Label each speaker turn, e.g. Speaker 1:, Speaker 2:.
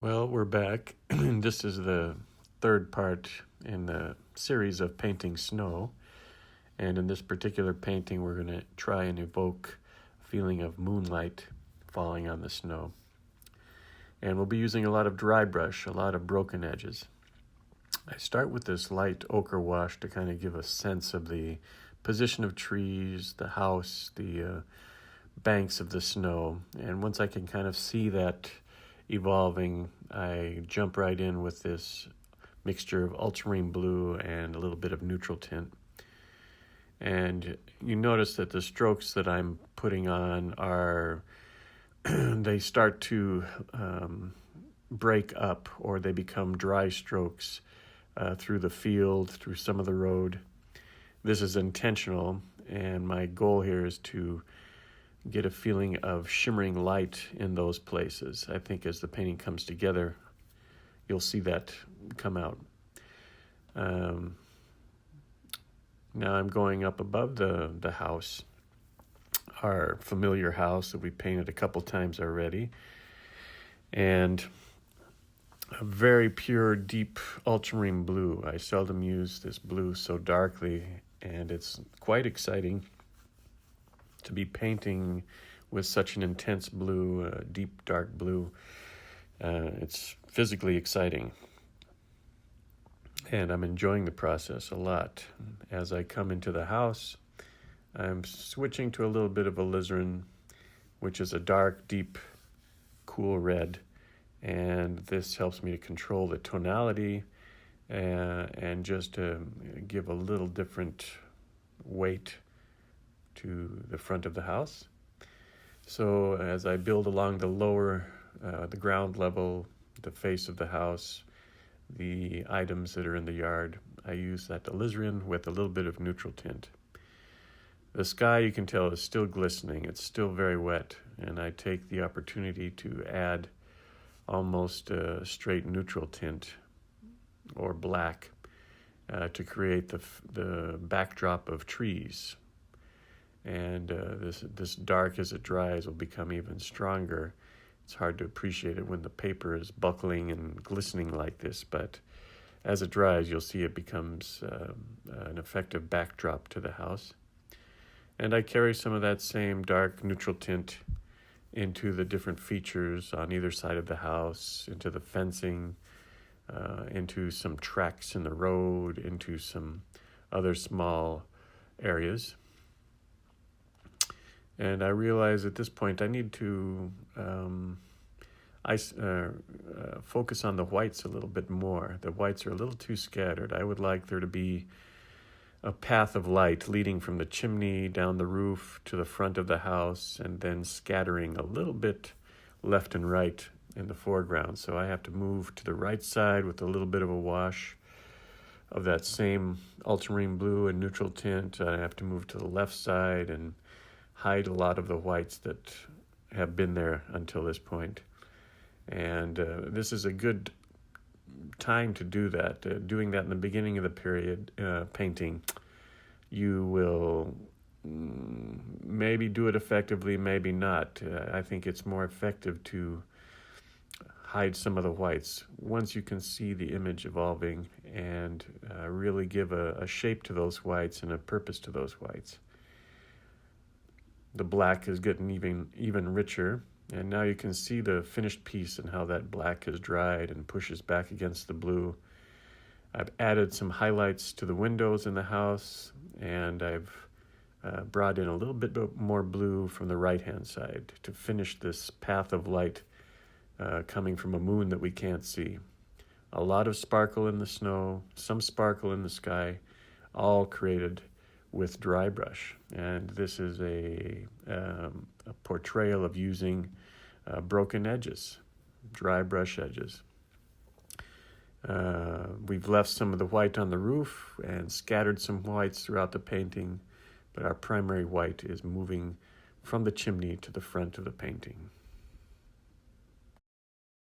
Speaker 1: Well, we're back. This is the third part in the series of painting snow. And in this particular painting, we're going to try and evoke a feeling of moonlight falling on the snow. And we'll be using a lot of dry brush, a lot of broken edges. I start with this light ochre wash to kind of give a sense of the position of trees, the house, the banks of the snow. And once I can kind of see that evolving, I jump right in with this mixture of ultramarine blue and a little bit of neutral tint. And you notice that the strokes that I'm putting on are, they start to break up, or they become dry strokes through the field, through some of the road. This is intentional, and my goal here is to get a feeling of shimmering light in those places. I think as the painting comes together, you'll see that come out. Now I'm going up above the house, our familiar house that we painted a couple times already, and a very pure, deep ultramarine blue. I seldom use this blue so darkly, and it's quite exciting to be painting with such an intense blue, deep, dark blue. It's physically exciting. And I'm enjoying the process a lot. As I come into the house, I'm switching to a little bit of alizarin, which is a dark, deep, cool red. And this helps me to control the tonality and just to give a little different weight to the front of the house. So as I build along the lower, the ground level, the face of the house, the items that are in the yard, I use that alizarin with a little bit of neutral tint. The sky, you can tell, is still glistening. It's still very wet, and I take the opportunity to add almost a straight neutral tint or black to create the backdrop of trees. And this dark, as it dries, will become even stronger. It's hard to appreciate it when the paper is buckling and glistening like this, but as it dries, you'll see it becomes an effective backdrop to the house. And I carry some of that same dark neutral tint into the different features on either side of the house, into the fencing, into some tracks in the road, into some other small areas. And I realize at this point I need to focus on the whites a little bit more. The whites are a little too scattered. I would like there to be a path of light leading from the chimney down the roof to the front of the house, and then scattering a little bit left and right in the foreground. So I have to move to the right side with a little bit of a wash of that same ultramarine blue and neutral tint. I have to move to the left side and hide a lot of the whites that have been there until this point. And this is a good time to do that. Doing that in the beginning of the period painting, you will maybe do it effectively, maybe not. I think it's more effective to hide some of the whites once you can see the image evolving and really give a shape to those whites and a purpose to those whites. The black is getting even richer, and now you can see the finished piece and how that black has dried and pushes back against the blue. I've added some highlights to the windows in the house, and I've brought in a little bit more blue from the right-hand side to finish this path of light coming from a moon that we can't see. A lot of sparkle in the snow, some sparkle in the sky, all created with dry brush. And this is a portrayal of using broken edges, dry brush edges. We've left some of the white on the roof and scattered some whites throughout the painting, but our primary white is moving from the chimney to the front of the painting.